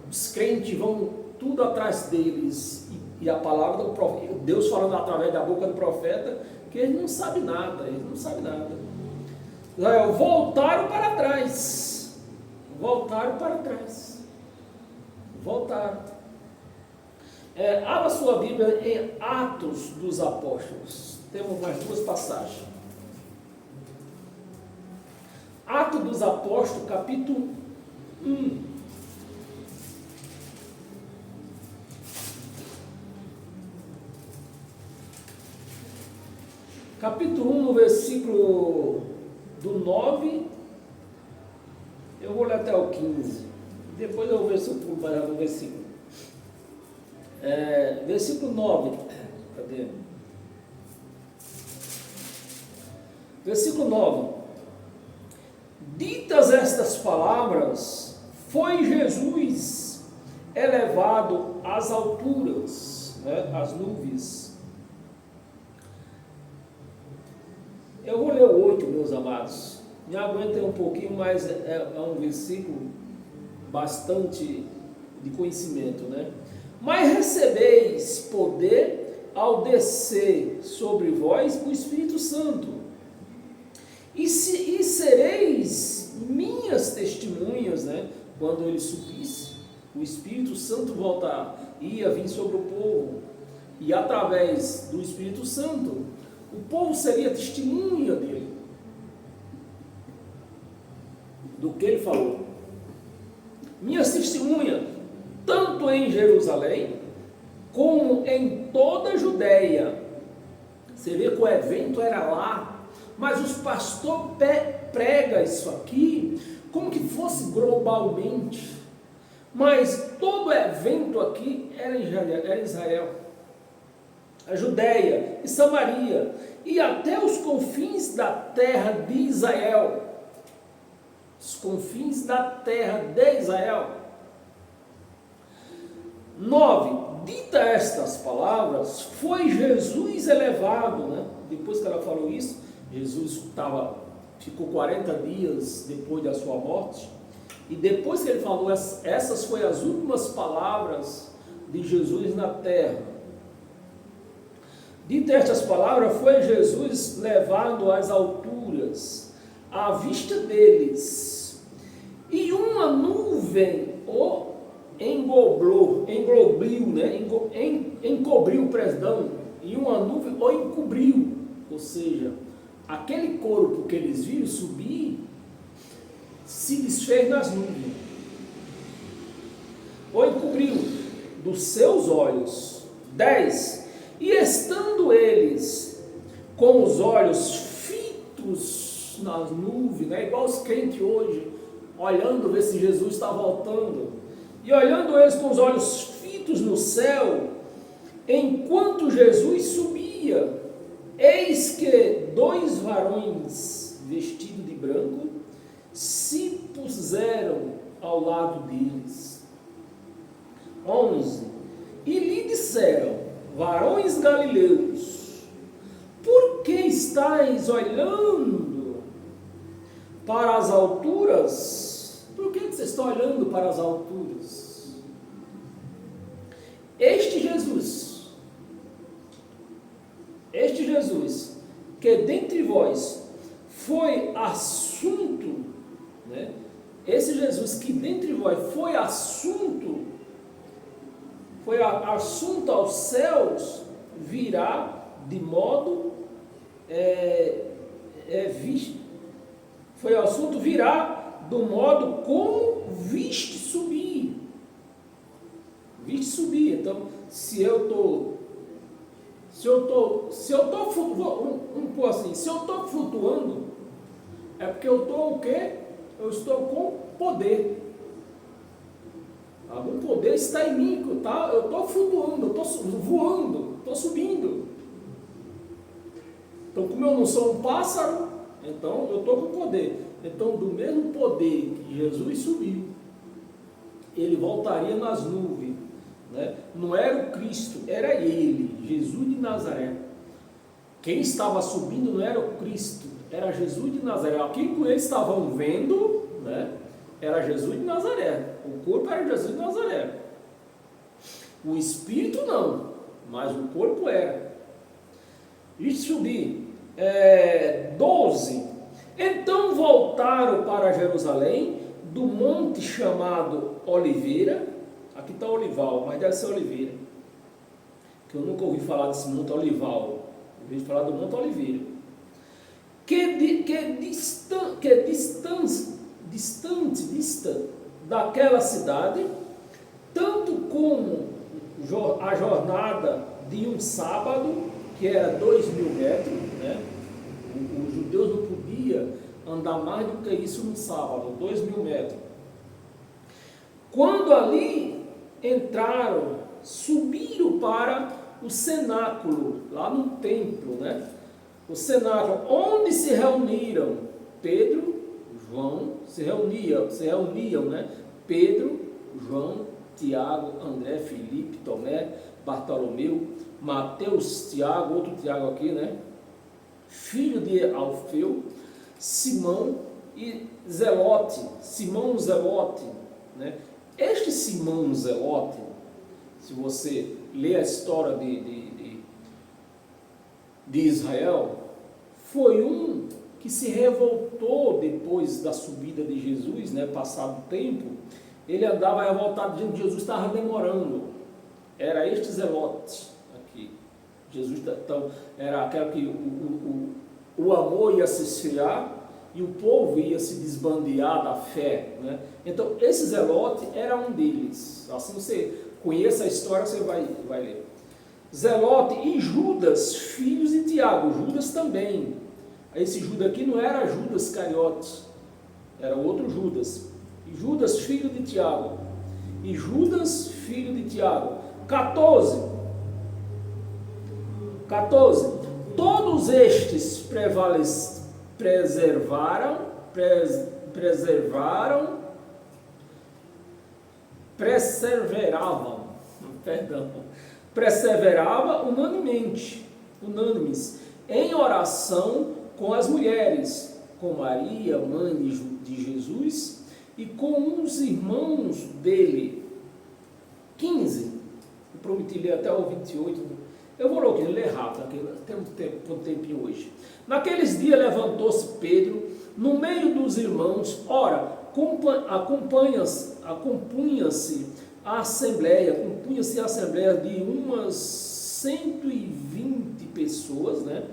S1: os crentes vão tudo atrás deles, e a palavra do profeta, Deus falando através da boca do profeta, que eles não sabem nada, voltaram para trás, abra sua Bíblia em Atos dos Apóstolos, temos mais duas passagens. Atos dos Apóstolos, capítulo 1. Capítulo 1, no versículo do 9, eu vou ler até o 15, depois eu vou ver se eu pulo para o versículo. Versículo 9, cadê? Versículo 9. Ditas estas palavras, foi Jesus elevado às alturas, né, às nuvens, Eu vou ler o 8, meus amados. Me aguentem um pouquinho, mas é um versículo bastante de conhecimento, né? Mas recebeis poder ao descer sobre vós o Espírito Santo, e sereis minhas testemunhas, né? Quando ele subisse, o Espírito Santo ia vir sobre o povo, e através do Espírito Santo, o povo seria testemunha dele, do que ele falou. Minhas testemunhas, tanto em Jerusalém, como em toda a Judéia. Você vê que o evento era lá, mas os pastores pregam isso aqui como que fosse globalmente. Mas todo o evento aqui era em Israel, a Judéia e Samaria, e até os confins da terra de Israel. Os confins da terra de Israel. 9. Dita estas palavras, foi Jesus elevado, né? Depois que ela falou isso, Jesus ficou 40 dias depois da sua morte, e depois que ele falou, essas foram as últimas palavras de Jesus na terra. Dita estas palavras, foi Jesus levado às alturas, à vista deles, e uma nuvem o encobriu, e uma nuvem o encobriu, ou seja, aquele corpo que eles viram subir, se desfez nas nuvens, o encobriu dos seus olhos. 10. E estando eles com os olhos fitos nas nuvens, né? Igual os crentes hoje, olhando ver se Jesus está voltando, e olhando eles com os olhos fitos no céu, enquanto Jesus subia, eis que 2 varões vestidos de branco se puseram ao lado deles. 11. E lhe disseram, varões galileus, por que estáis olhando para as alturas? Por que vocês estão olhando para as alturas? Este Jesus, que dentre vós foi assunto, né? Esse Jesus que dentre vós foi assunto aos céus, virá de modo virá do modo como viste subir. Então, se eu estou flutuando, é porque eu estou o quê? Eu estou com poder. Algum poder está em mim, tá? Eu estou flutuando, eu estou voando, estou subindo. Então, como eu não sou um pássaro, então eu estou com poder. Então, do mesmo poder que Jesus subiu, ele voltaria nas nuvens, né? Não era o Cristo, era ele, Jesus de Nazaré. Quem estava subindo não era o Cristo, era Jesus de Nazaré. Aquilo que eles estavam vendo, né, era Jesus de Nazaré. O corpo era Jesus de Nazaré. O espírito não, mas o corpo era. E subir. 12. Então voltaram para Jerusalém, do monte chamado Oliveira. Aqui está Olival, mas deve ser Oliveira, que eu nunca ouvi falar desse monte Olival. Eu ouvi falar do monte Oliveira, distante daquela cidade, tanto como a jornada de um sábado, que era 2.000 metros, né? Os judeus não podiam andar mais do que isso no sábado, 2.000 metros. Quando ali entraram, subiram para o cenáculo, lá no templo, né? O cenáculo, onde se reuniram Pedro, João, se reuniam, né? Pedro, João, Tiago, André, Filipe, Tomé, Bartolomeu, Mateus, Tiago, outro Tiago aqui, né? filho de Alfeu, Simão e Zelote, Simão Zelote, né? Este Simão Zelote, se você ler a história de Israel, foi um que se revoltou depois da subida de Jesus, né? Passado o tempo, ele andava revoltado, dizendo que Jesus estava demorando. Era este Zelote aqui. Jesus, então, era aquele que o amor ia se esfriar e o povo ia se desbandear da fé, né? Então, esse Zelote era um deles. Assim você conhece a história, você vai ler. Zelote e Judas, filhos de Tiago. Judas também. Esse Judas aqui não era Judas Cariote, era outro Judas. E Judas, filho de Tiago. E Judas, filho de Tiago. 14. Todos estes perseveravam unânimes, em oração com as mulheres, com Maria, mãe de Jesus, e com os irmãos dele. 15, eu prometi ler até o 28, eu vou ler rápido, temos um tempinho hoje. Naqueles dias levantou-se Pedro, no meio dos irmãos, ora, compunha-se a assembleia de umas 120 pessoas, né?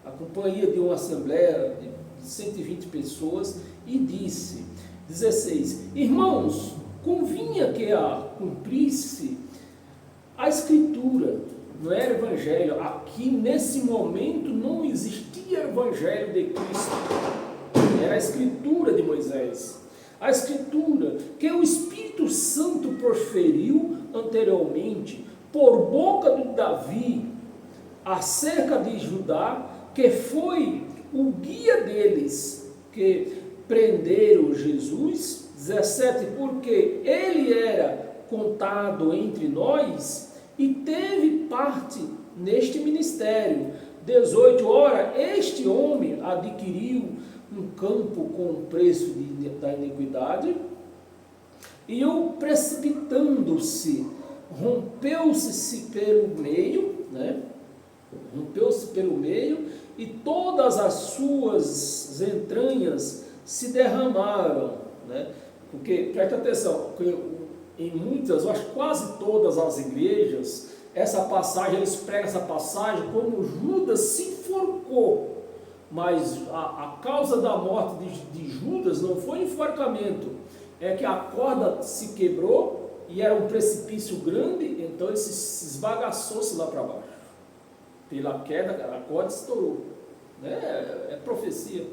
S1: A companhia de uma assembleia de 120 pessoas, e disse, 16, irmãos, convinha que cumprisse a Escritura, não era Evangelho. Aqui, nesse momento, não existia Evangelho de Cristo, era a Escritura de Moisés. A Escritura que o Espírito Santo proferiu anteriormente, por boca de Davi, acerca de Judá, que foi o guia deles, que prenderam Jesus. 17, porque ele era contado entre nós e teve parte neste ministério. 18, ora, este homem adquiriu um campo com o preço da iniquidade, e o precipitando-se, rompeu-se pelo meio, né? Rompeu-se pelo meio, e todas as suas entranhas se derramaram, né? Porque, presta atenção, em muitas, eu acho quase todas as igrejas, essa passagem, eles pregam essa passagem como Judas se enforcou. Mas a causa da morte de Judas não foi enforcamento, é que a corda se quebrou e era um precipício grande, então ele se esbagaçou-se lá para baixo. Pela queda, a corda estourou. É profecia.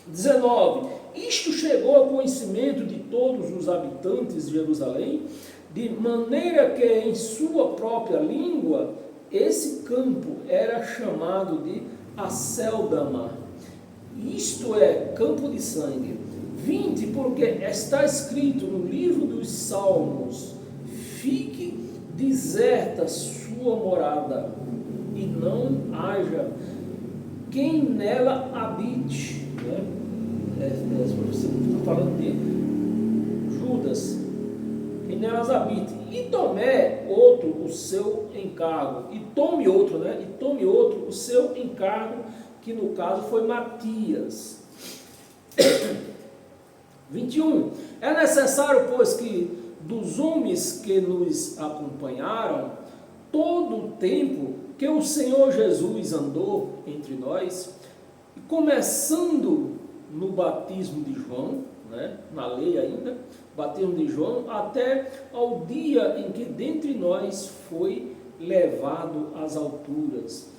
S1: 19. Isto chegou ao conhecimento de todos os habitantes de Jerusalém, de maneira que em sua própria língua esse campo era chamado de Aceldama, isto é, campo de sangue. 20, porque está escrito no livro dos Salmos, fique deserta sua morada, e não haja quem nela habite. Né? Você está falando de Judas, quem nelas habite. E Tomé outro o seu encargo, e tome outro o seu encargo, que no caso foi Matias. 21. É necessário, pois, que dos homens que nos acompanharam, todo o tempo que o Senhor Jesus andou entre nós, começando no batismo de João, né, na lei ainda, batismo de João, até ao dia em que dentre nós foi levado às alturas.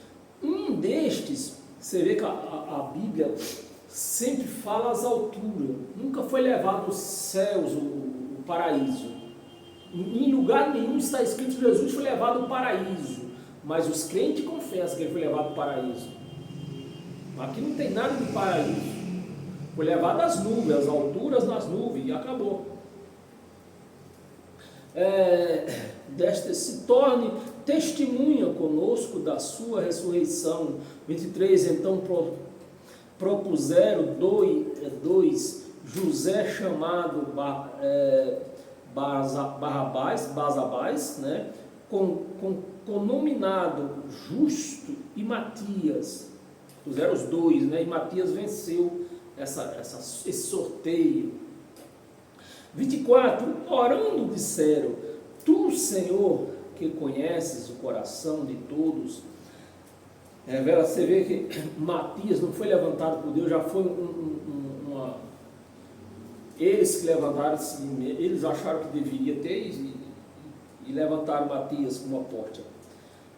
S1: Um destes, você vê que a Bíblia sempre fala às alturas, nunca foi levado aos céus, o paraíso. Em lugar nenhum está escrito que Jesus foi levado ao paraíso, mas os crentes confessam que ele foi levado ao paraíso. Aqui não tem nada de paraíso. Foi levado às nuvens, às alturas nas nuvens, e acabou. Se torne testemunha conosco da sua ressurreição. 23, então propuseram dois, José chamado Basabás, né, nominado Justo, e Matias. Puseram os dois, né, e Matias venceu esse sorteio. 24, orando disseram: Tu, Senhor, que conheces o coração de todos. Você vê que Matias não foi levantado por Deus, já foi eles que levantaram, eles acharam que deveria ter e levantaram Matias como apóstolo.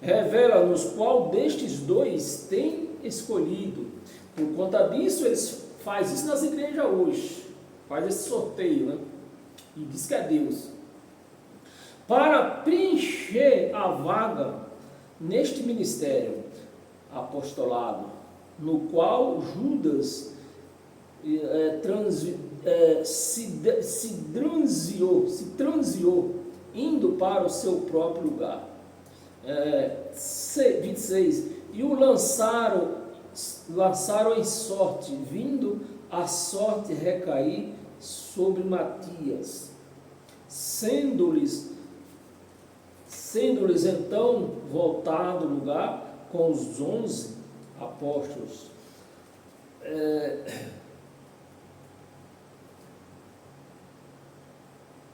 S1: Revela-nos qual destes dois tem escolhido. Por conta disso, eles fazem isso nas igrejas hoje, faz esse sorteio, né? E diz que é Deus. Para preencher a vaga neste ministério apostolado, no qual Judas se transiou, indo para o seu próprio lugar. 26, e o lançaram em sorte, vindo a sorte recair sobre Matias, sendo-lhes então voltado o lugar com os 11 apóstolos.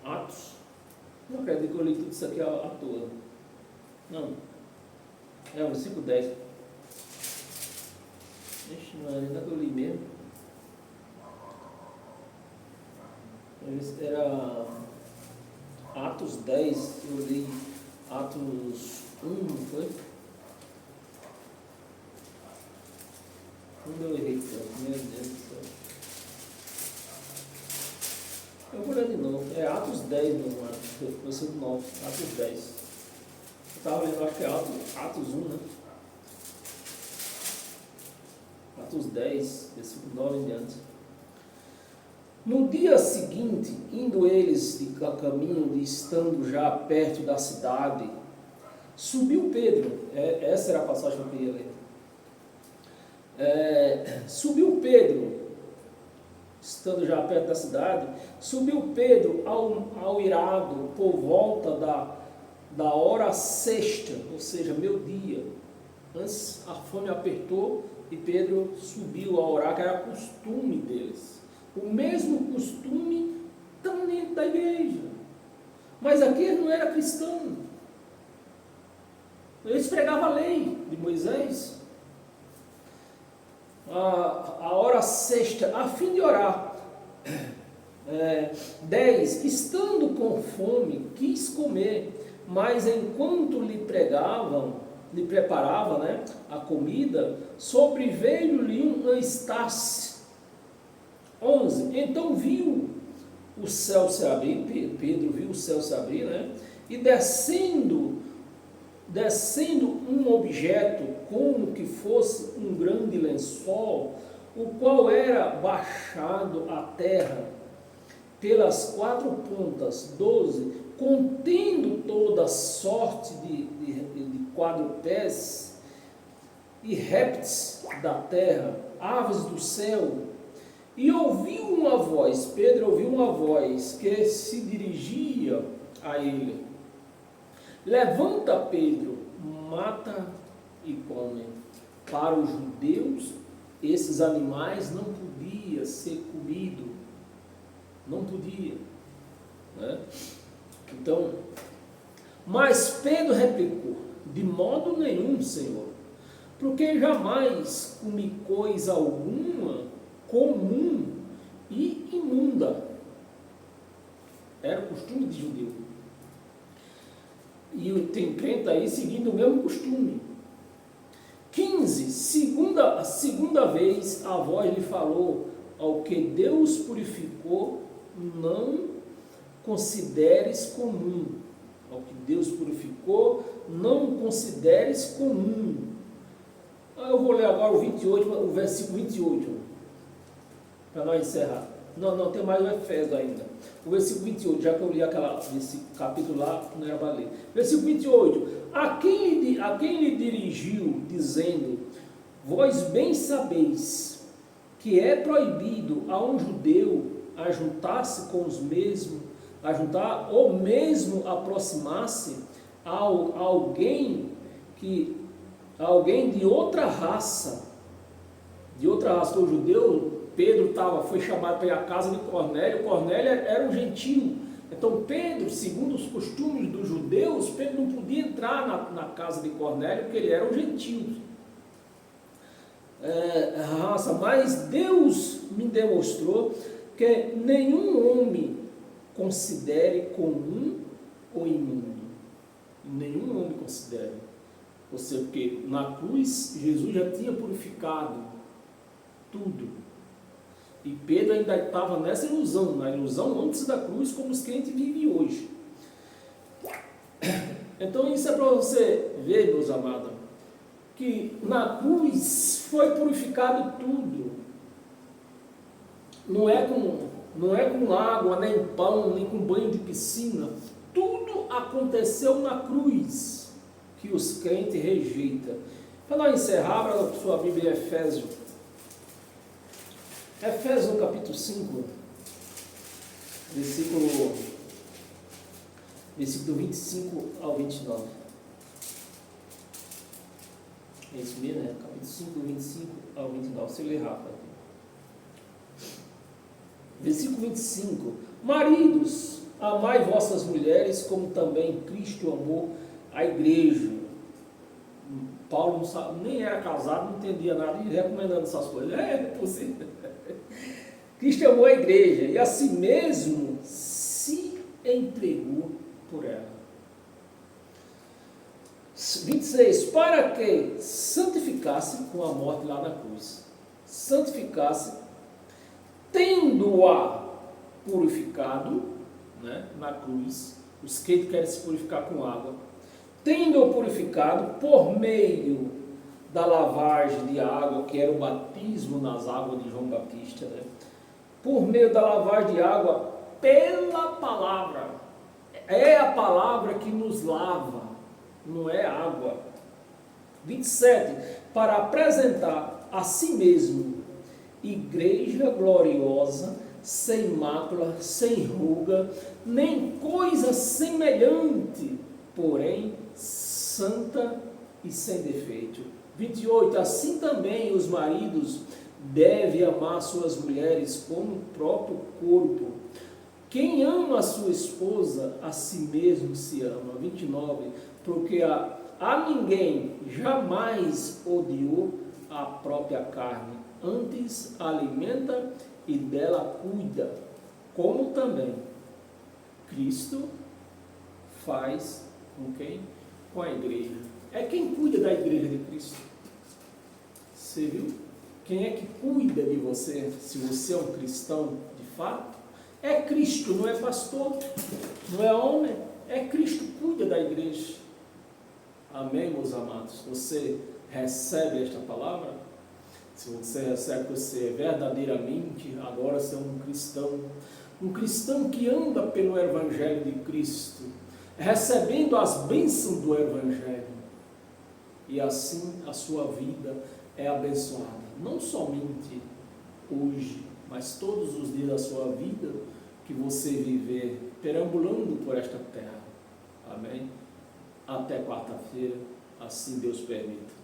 S1: Atos, não acredito que eu li tudo isso aqui à toa. Não, o versículo 10. Ixi, não era ainda que eu li mesmo. Era Atos 10, eu li Atos 1, não foi? Quando eu errei, meu Deus do céu. Eu vou ler de novo, é Atos 10, meu Marcos, versículo 9, Atos 10. Eu estava lendo, acho que é Atos 1, né? Atos 10, versículo 9 em diante. No dia seguinte, indo eles de caminho, estando já perto da cidade, subiu Pedro. Essa era a passagem que eu queria ler. Subiu Pedro, estando já perto da cidade, subiu Pedro ao irado por volta da hora sexta, ou seja, meio-dia. Antes a fome apertou e Pedro subiu a orar, que era costume deles. O mesmo costume também da igreja. Mas aqui ele não era cristão. Eles pregavam a lei de Moisés. A hora sexta, a fim de orar. 10, estando com fome, quis comer, mas enquanto lhe preparava, né, a comida, sobreveio-lhe um êxtase. 11, então viu o céu se abrir, Pedro viu o céu se abrir, né, e descendo um objeto como que fosse um grande lençol, o qual era baixado à terra pelas 4 pontas. 12, contendo toda sorte de quadrupés e répteis da terra, aves do céu. E ouviu uma voz, Pedro ouviu uma voz que se dirigia a ele: levanta, Pedro, mata e come. Para os judeus, esses animais não podiam ser comidos, não podia, né? Então, mas Pedro replicou: de modo nenhum, Senhor, porque jamais comi coisa alguma comum e imunda. Era o costume de judeu. E tem crente aí seguindo o mesmo costume. 15, segunda vez a voz lhe falou: ao que Deus purificou, não consideres comum. Ao que Deus purificou, não consideres comum. Eu vou ler agora o versículo 28, para nós encerrar. Não, tem mais o Efésio ainda. O versículo 28, já que eu li esse capítulo lá, não era para ler. Versículo 28. A quem lhe dirigiu, dizendo: vós bem sabeis que é proibido a um judeu ajuntar-se com os mesmos, ajuntar ou mesmo aproximar-se a alguém de outra raça, o judeu. Pedro foi chamado para ir à casa de Cornélio. Cornélio era um gentio. Então Pedro, segundo os costumes dos judeus, Pedro não podia entrar na casa de Cornélio porque ele era um gentio. Mas Deus me demonstrou que nenhum homem considere comum ou imundo. Nenhum homem considere. Ou seja, porque na cruz Jesus já tinha purificado tudo. E Pedro ainda estava nessa ilusão, na ilusão antes da cruz, como os crentes vivem hoje. Então isso é para você ver, meus amados, que na cruz foi purificado tudo. Não é com água, nem pão, nem com banho de piscina. Tudo aconteceu na cruz, que os crentes rejeitam. Para nós encerrar, abra sua Bíblia em Efésios. Efésios no capítulo 5, versículo 25 ao 29. É isso mesmo, né? Capítulo 5, 25 ao 29. Você lê rápido. Versículo 25. Maridos, amai vossas mulheres, como também Cristo amou a igreja. Paulo não sabe, nem era casado, não entendia nada e recomendando essas coisas. É possível. Cristo amou a igreja e a si mesmo se entregou por ela. 26. Para que santificasse com a morte lá na cruz. Santificasse, tendo-a purificado, né, na cruz. Os crentes querem se purificar com água. Tendo-o purificado por meio da lavagem de água, que era o batismo nas águas de João Batista, né? Por meio da lavagem de água pela palavra. É a palavra que nos lava, não é água. 27. Para apresentar a si mesmo igreja gloriosa, sem mácula, sem ruga, nem coisa semelhante, porém santa e sem defeito. 28. Assim também os maridos devem amar suas mulheres como o próprio corpo. Quem ama a sua esposa, a si mesmo se ama. 29. Porque a ninguém jamais odiou a própria carne, antes alimenta e dela cuida, como também Cristo faz com quem? Com a igreja. É quem cuida da igreja de Cristo. Você viu? Quem é que cuida de você, se você é um cristão de fato? É Cristo, não é pastor, não é homem, é Cristo que cuida da igreja. Amém, meus amados? Você recebe esta palavra? Se você recebe, você verdadeiramente agora ser um cristão que anda pelo Evangelho de Cristo, recebendo as bênçãos do Evangelho, e assim a sua vida é abençoada, não somente hoje, mas todos os dias da sua vida, que você viver perambulando por esta terra. Amém? Até quarta-feira, assim Deus permita.